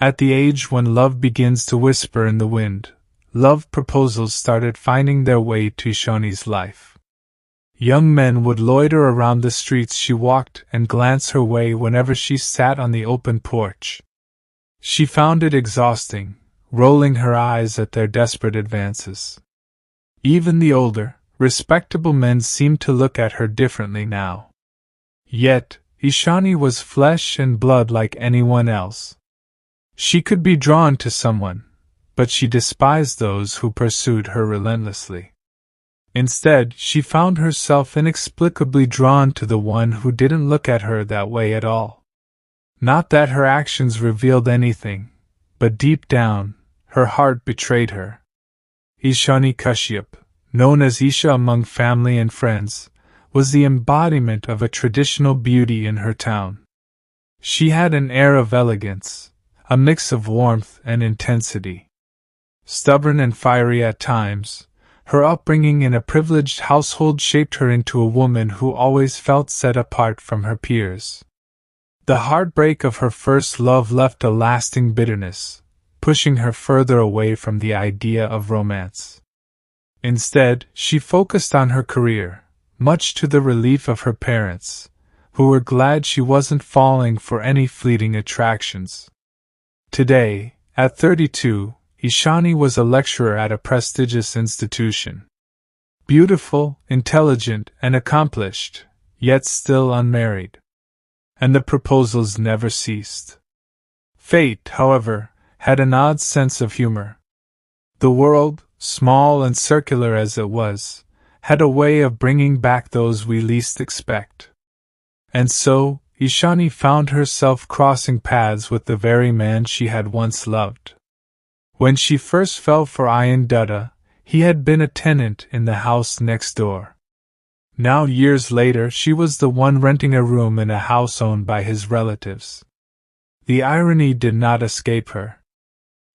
At the age when love begins to whisper in the wind, love proposals started finding their way to Ishani's life. Young men would loiter around the streets she walked and glance her way whenever she sat on the open porch. She found it exhausting, rolling her eyes at their desperate advances. Even the older, respectable men seemed to look at her differently now. Yet, Ishani was flesh and blood like anyone else. She could be drawn to someone, but she despised those who pursued her relentlessly. Instead, she found herself inexplicably drawn to the one who didn't look at her that way at all. Not that her actions revealed anything, but deep down, her heart betrayed her. Ishani Kashyap, known as Isha among family and friends, was the embodiment of a traditional beauty in her town. She had an air of elegance, a mix of warmth and intensity. Stubborn and fiery at times, her upbringing in a privileged household shaped her into a woman who always felt set apart from her peers. The heartbreak of her first love left a lasting bitterness, pushing her further away from the idea of romance. Instead, she focused on her career, much to the relief of her parents, who were glad she wasn't falling for any fleeting attractions. Today, at 32, Ishani was a lecturer at a prestigious institution. Beautiful, intelligent, and accomplished, yet still unmarried. And the proposals never ceased. Fate, however, had an odd sense of humor. The world, small and circular as it was, had a way of bringing back those we least expect. And so, Ishani found herself crossing paths with the very man she had once loved. When she first fell for Ayan Dutta, he had been a tenant in the house next door. Now years later she was the one renting a room in a house owned by his relatives. The irony did not escape her.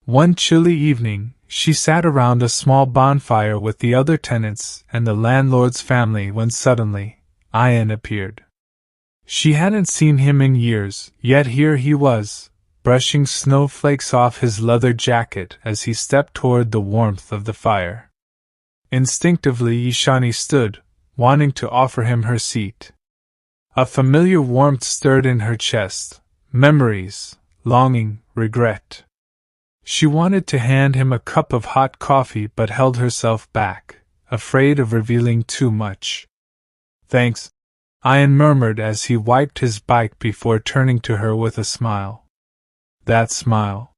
One chilly evening, she sat around a small bonfire with the other tenants and the landlord's family when suddenly, Ayan appeared. She hadn't seen him in years, yet here he was, brushing snowflakes off his leather jacket as he stepped toward the warmth of the fire. Instinctively Ishani stood, wanting to offer him her seat. A familiar warmth stirred in her chest, memories, longing, regret. She wanted to hand him a cup of hot coffee but held herself back, afraid of revealing too much. "Thanks," Ayan murmured as he wiped his bike before turning to her with a smile. That smile.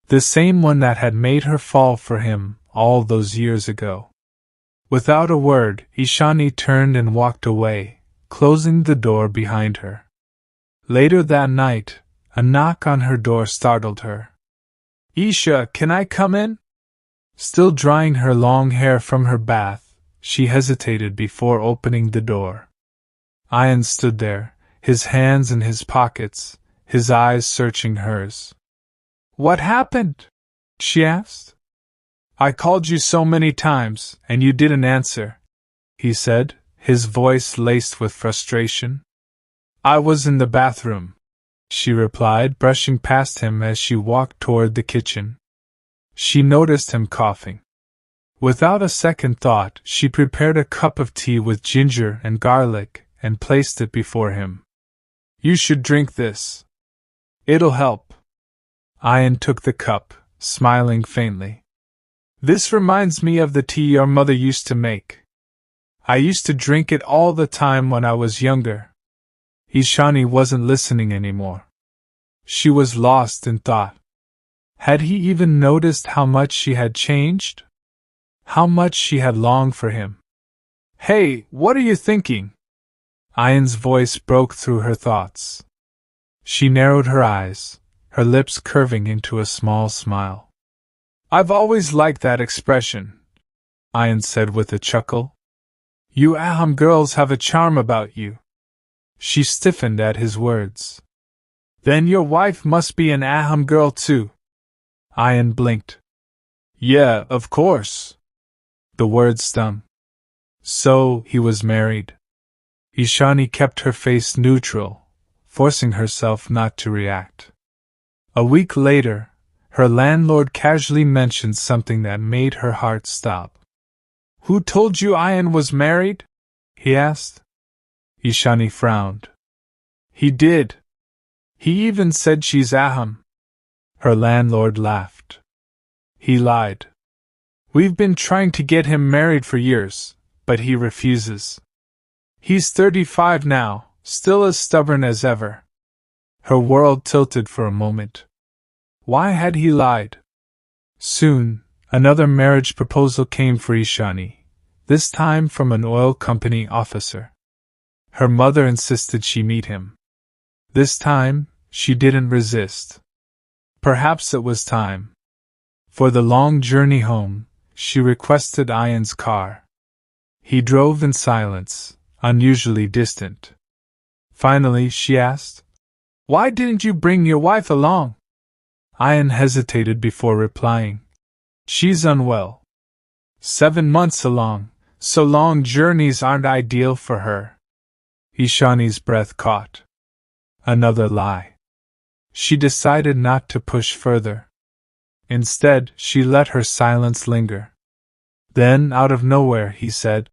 The same one that had made her fall for him all those years ago. Without a word, Ishani turned and walked away, closing the door behind her. Later that night, a knock on her door startled her. "Isha, can I come in?" Still drying her long hair from her bath, she hesitated before opening the door. Ayan stood there, his hands in his pockets, his eyes searching hers. "What happened?" she asked. "I called you so many times, and you didn't answer," he said, his voice laced with frustration. "I was in the bathroom," she replied, brushing past him as she walked toward the kitchen. She noticed him coughing. Without a second thought, she prepared a cup of tea with ginger and garlic and placed it before him. "You should drink this. It'll help." Ayan took the cup, smiling faintly. "This reminds me of the tea your mother used to make. I used to drink it all the time when I was younger." Ishani wasn't listening anymore. She was lost in thought. Had he even noticed how much she had changed? How much she had longed for him? "Hey, what are you thinking?" Ayan's voice broke through her thoughts. She narrowed her eyes, her lips curving into a small smile. "I've always liked that expression," Ayan said with a chuckle. "You Aham girls have a charm about you." She stiffened at his words. "Then your wife must be an Aham girl too." Ayan blinked. "Yeah, of course." The words stung. So, he was married. Ishani kept her face neutral, forcing herself not to react. A week later, her landlord casually mentioned something that made her heart stop. "Who told you Ian was married?" he asked. Ishani frowned. "He did. He even said she's Aham." Her landlord laughed. "He lied. We've been trying to get him married for years, but he refuses. He's 35 now, still as stubborn as ever." Her world tilted for a moment. Why had he lied? Soon, another marriage proposal came for Ishani, this time from an oil company officer. Her mother insisted she meet him. This time, she didn't resist. Perhaps it was time. For the long journey home, she requested Ian's car. He drove in silence, unusually distant. Finally, she asked, "Why didn't you bring your wife along?" Ian hesitated before replying. "She's unwell. 7 months along, so long journeys aren't ideal for her." Ishani's breath caught. Another lie. She decided not to push further. Instead, she let her silence linger. Then, out of nowhere, he said,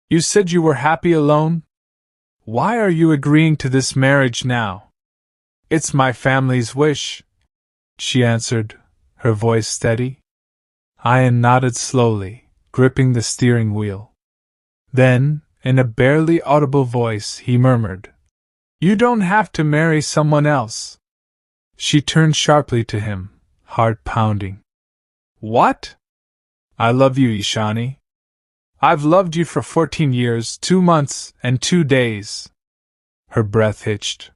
"You said you were happy alone? Why are you agreeing to this marriage now?" "It's my family's wish," she answered, her voice steady. Ian nodded slowly, gripping the steering wheel. Then, in a barely audible voice, he murmured, "You don't have to marry someone else." She turned sharply to him, heart pounding. "What?" "I love you, Ishani. I've loved you for 14 years, 2 months, and 2 days. Her breath hitched.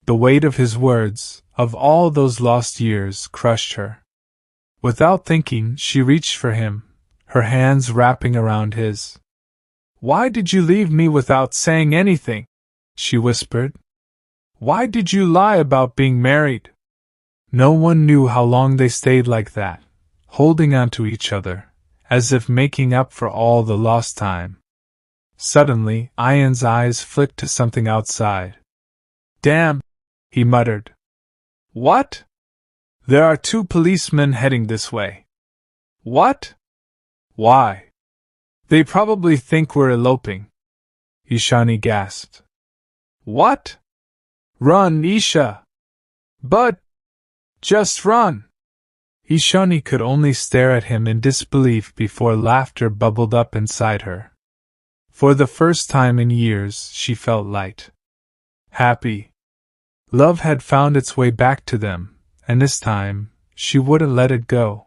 The weight of his words, of all those lost years, crushed her. Without thinking, she reached for him, her hands wrapping around his. "Why did you leave me without saying anything?" she whispered. "Why did you lie about being married?" No one knew how long they stayed like that, holding on to each other, as if making up for all the lost time. Suddenly, Ian's eyes flicked to something outside. "Damn!" he muttered. "What?" "There are 2 policemen heading this way." "What?" "Why?" "They probably think we're eloping." Ishani gasped. "What?" "Run, Isha!" "But... just run!" Ishani could only stare at him in disbelief before laughter bubbled up inside her. For the first time in years, she felt light. Happy. Love had found its way back to them, and this time, she wouldn't let it go.